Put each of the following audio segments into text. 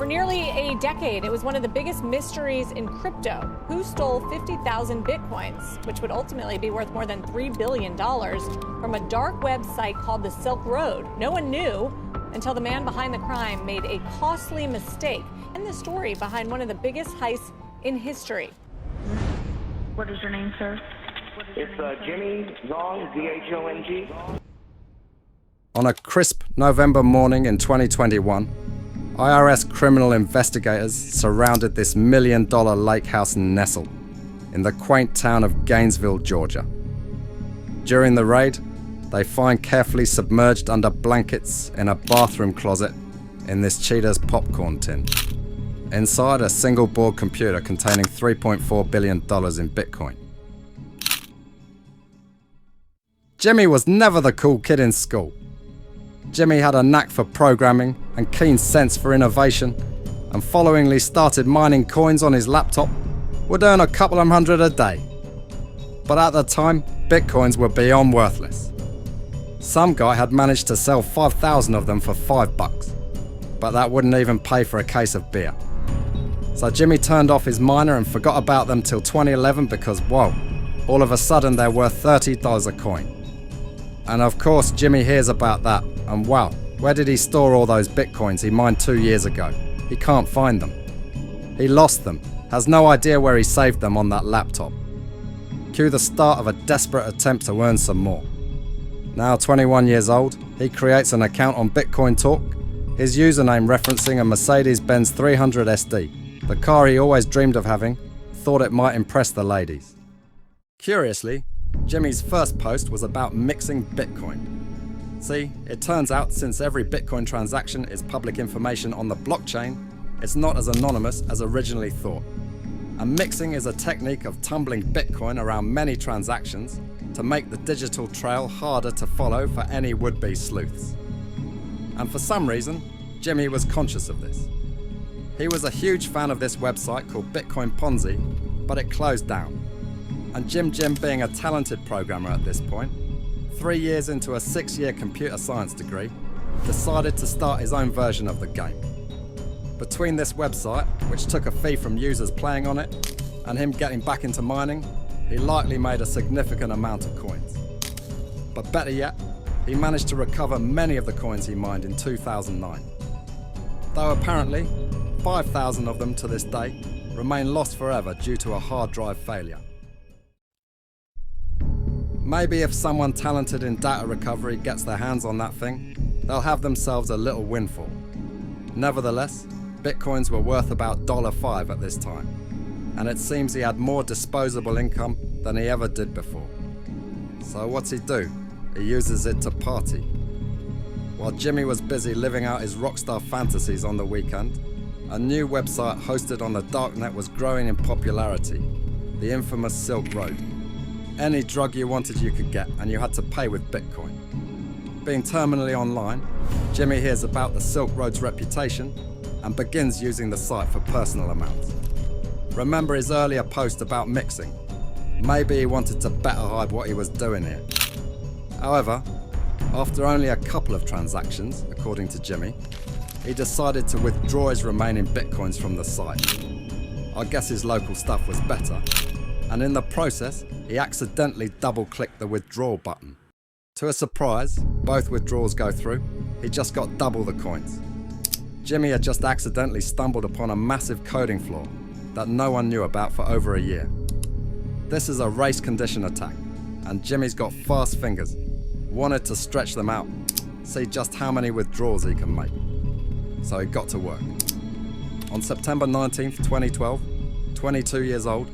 For nearly a decade, it was one of the biggest mysteries in crypto. Who stole 50,000 bitcoins, which would ultimately be worth more than $3 billion, from a dark web site called the Silk Road? No one knew until the man behind the crime made a costly mistake. And the story behind one of the biggest heists in history. What is your name, sir? It's James Zhong, Z-H-O-N-G. On a crisp November morning in 2021, IRS criminal investigators surrounded this million-dollar lake house nestled in the quaint town of Gainesville, Georgia. During the raid, they find carefully submerged under blankets in a bathroom closet in this Cheetah's popcorn tin. Inside, a single-board computer containing $3.4 billion in Bitcoin. Jimmy was never the cool kid in school. Jimmy had a knack for programming and keen sense for innovation, and followingly started mining coins on his laptop, would earn a couple of hundred a day. But at the time, Bitcoins were beyond worthless. Some guy had managed to sell 5,000 of them for $5, but that wouldn't even pay for a case of beer. So Jimmy turned off his miner and forgot about them till 2011 because, whoa, all of a sudden they're worth $30 a coin. And of course Jimmy hears about that, and wow, where did he store all those bitcoins he mined 2 years ago? He can't find them. He lost them, has no idea where he saved them on that laptop. Cue the start of a desperate attempt to earn some more. Now 21 years old, he creates an account on Bitcoin Talk, his username referencing a Mercedes-Benz 300 SD, the car he always dreamed of having, thought it might impress the ladies. Curiously, Jimmy's first post was about mixing Bitcoin. See, it turns out since every Bitcoin transaction is public information on the blockchain, it's not as anonymous as originally thought. And mixing is a technique of tumbling Bitcoin around many transactions to make the digital trail harder to follow for any would-be sleuths. And for some reason, Jimmy was conscious of this. He was a huge fan of this website called Bitcoin Ponzi, but it closed down. And Jim being a talented programmer at this point, 3 years into a 6-year computer science degree, decided to start his own version of the game. Between this website, which took a fee from users playing on it, and him getting back into mining, he likely made a significant amount of coins. But better yet, he managed to recover many of the coins he mined in 2009. Though apparently, 5,000 of them to this day remain lost forever due to a hard drive failure. Maybe if someone talented in data recovery gets their hands on that thing, they'll have themselves a little windfall. Nevertheless, Bitcoins were worth about $5 at this time, and it seems he had more disposable income than he ever did before. So what's he do? He uses it to party. While Jimmy was busy living out his rockstar fantasies on the weekend, a new website hosted on the darknet was growing in popularity, the infamous Silk Road. Any drug you wanted you could get, and you had to pay with Bitcoin. Being terminally online, Jimmy hears about the Silk Road's reputation and begins using the site for personal amounts. Remember his earlier post about mixing? Maybe he wanted to better hide what he was doing here. However, after only a couple of transactions, according to Jimmy, he decided to withdraw his remaining Bitcoins from the site. I guess his local stuff was better, and in the process, he accidentally double-clicked the withdrawal button. To his surprise, both withdrawals go through. He just got double the coins. Jimmy had just accidentally stumbled upon a massive coding flaw that no one knew about for over a year. This is a race condition attack, and Jimmy's got fast fingers, wanted to stretch them out, see just how many withdrawals he can make. So he got to work. On September 19th, 2012, 22 years old,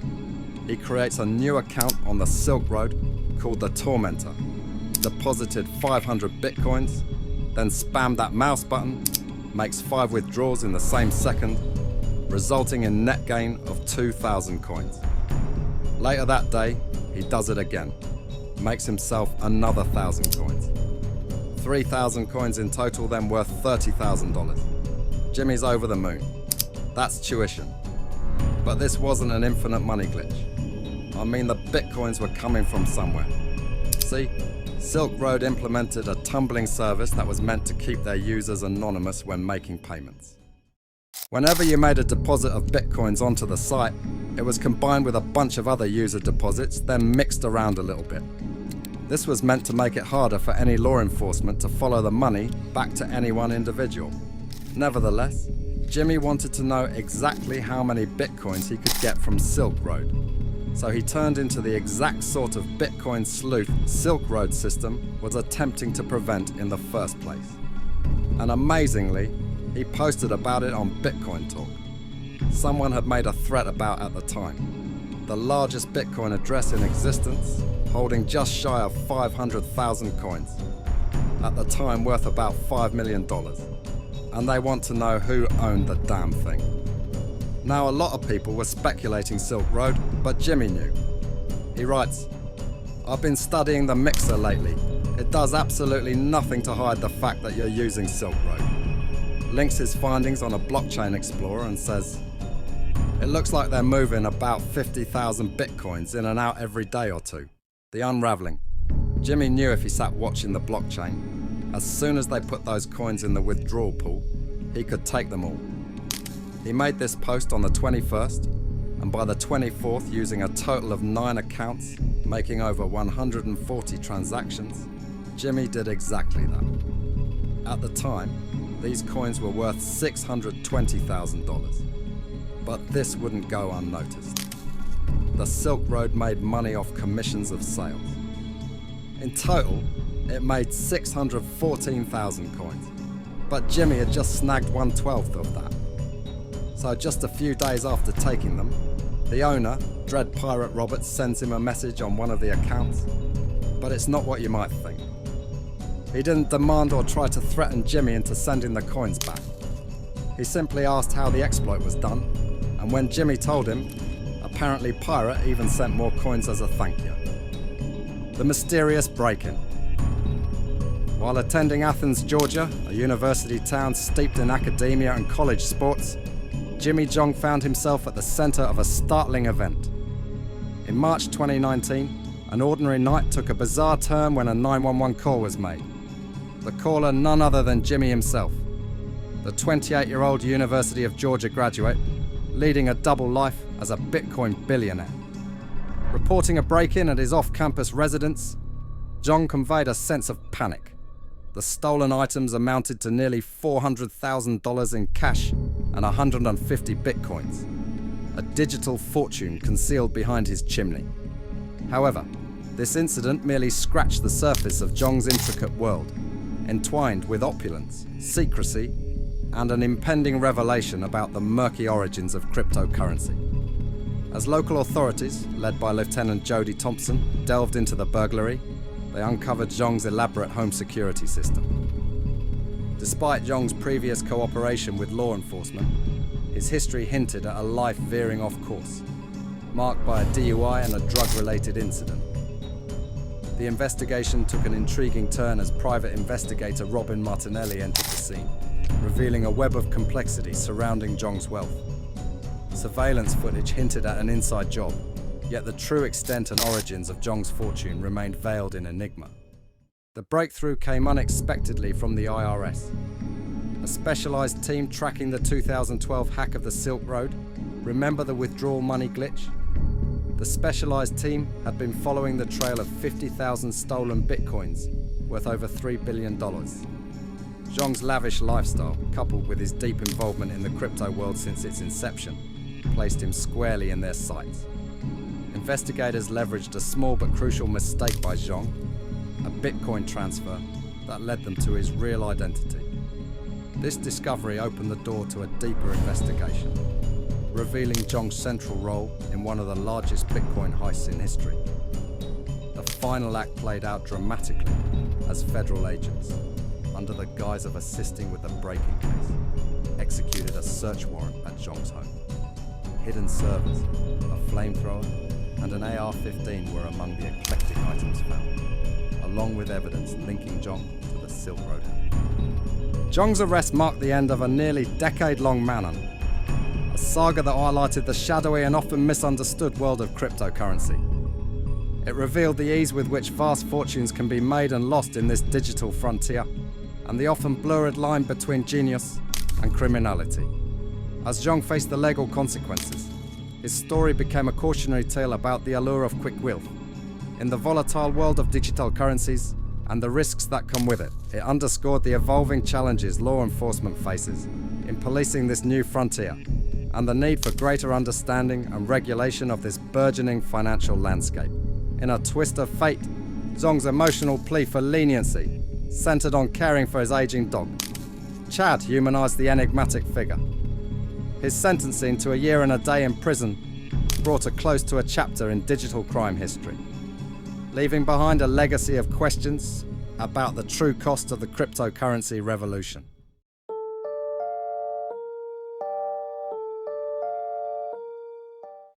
he creates a new account on the Silk Road called the Tormentor, deposited 500 Bitcoins, then spammed that mouse button, makes 5 withdrawals in the same second, resulting in net gain of 2,000 coins. Later that day, he does it again, makes himself another 1,000 coins. 3,000 coins in total, then worth $30,000. Jimmy's over the moon. That's tuition. But this wasn't an infinite money glitch. I mean, the Bitcoins were coming from somewhere. See, Silk Road implemented a tumbling service that was meant to keep their users anonymous when making payments. Whenever you made a deposit of bitcoins onto the site, it was combined with a bunch of other user deposits, then mixed around a little bit. This was meant to make it harder for any law enforcement to follow the money back to any one individual. Nevertheless, Jimmy wanted to know exactly how many bitcoins he could get from Silk Road. So he turned into the exact sort of Bitcoin sleuth Silk Road system was attempting to prevent in the first place. And amazingly, he posted about it on Bitcoin Talk. Someone had made a threat about at the time. The largest Bitcoin address in existence, holding just shy of 500,000 coins. At the time worth about $5 million. And they want to know who owned the damn thing. Now, a lot of people were speculating Silk Road, but Jimmy knew. He writes, "I've been studying the mixer lately. It does absolutely nothing to hide the fact that you're using Silk Road." Links his findings on a blockchain explorer and says, "It looks like they're moving about 50,000 bitcoins in and out every day or two. The unraveling." Jimmy knew if he sat watching the blockchain, as soon as they put those coins in the withdrawal pool, he could take them all. He made this post on the 21st, and by the 24th, using a total of 9 accounts, making over 140 transactions, Jimmy did exactly that. At the time, these coins were worth $620,000. But this wouldn't go unnoticed. The Silk Road made money off commissions of sales. In total, it made 614,000 coins, but Jimmy had just snagged 1/12 of that. So just a few days after taking them, the owner, Dread Pirate Roberts, sends him a message on one of the accounts, but it's not what you might think. He didn't demand or try to threaten Jimmy into sending the coins back. He simply asked how the exploit was done, and when Jimmy told him, apparently Pirate even sent more coins as a thank you. The mysterious break-in. While attending Athens, Georgia, a university town steeped in academia and college sports, Jimmy Zhong found himself at the center of a startling event. In March 2019, an ordinary night took a bizarre turn when a 911 call was made. The caller none other than Jimmy himself, the 28-year-old University of Georgia graduate, leading a double life as a Bitcoin billionaire. Reporting a break-in at his off-campus residence, Zhong conveyed a sense of panic. The stolen items amounted to nearly $400,000 in cash and 150 bitcoins, a digital fortune concealed behind his chimney. However, this incident merely scratched the surface of Zhong's intricate world, entwined with opulence, secrecy, and an impending revelation about the murky origins of cryptocurrency. As local authorities, led by Lieutenant Jody Thompson, delved into the burglary, they uncovered Zhong's elaborate home security system. Despite Zhong's previous cooperation with law enforcement, his history hinted at a life veering off course, marked by a DUI and a drug-related incident. The investigation took an intriguing turn as private investigator Robin Martinelli entered the scene, revealing a web of complexities surrounding Zhong's wealth. Surveillance footage hinted at an inside job, yet the true extent and origins of Zhong's fortune remained veiled in enigma. The breakthrough came unexpectedly from the IRS. A specialized team tracking the 2012 hack of the Silk Road. Remember the withdrawal money glitch? The specialized team had been following the trail of 50,000 stolen bitcoins, worth over $3 billion. Zhong's lavish lifestyle, coupled with his deep involvement in the crypto world since its inception, placed him squarely in their sights. Investigators leveraged a small but crucial mistake by Zhong, a Bitcoin transfer that led them to his real identity. This discovery opened the door to a deeper investigation, revealing Zhong's central role in one of the largest Bitcoin heists in history. The final act played out dramatically as federal agents, under the guise of assisting with the break-in case, executed a search warrant at Zhong's home. Hidden servers, a flamethrower, and an AR-15 were among the eclectic items found, along with evidence linking Zhong to the Silk Road hack. Zhong's arrest marked the end of a nearly decade-long manhunt, a saga that highlighted the shadowy and often misunderstood world of cryptocurrency. It revealed the ease with which vast fortunes can be made and lost in this digital frontier, and the often blurred line between genius and criminality. As Zhong faced the legal consequences, his story became a cautionary tale about the allure of quick wealth. In the volatile world of digital currencies and the risks that come with it, it underscored the evolving challenges law enforcement faces in policing this new frontier and the need for greater understanding and regulation of this burgeoning financial landscape. In a twist of fate, Zhong's emotional plea for leniency centered on caring for his aging dog. Chad humanized the enigmatic figure. His sentencing to a year and a day in prison brought a close to a chapter in digital crime history, leaving behind a legacy of questions about the true cost of the cryptocurrency revolution.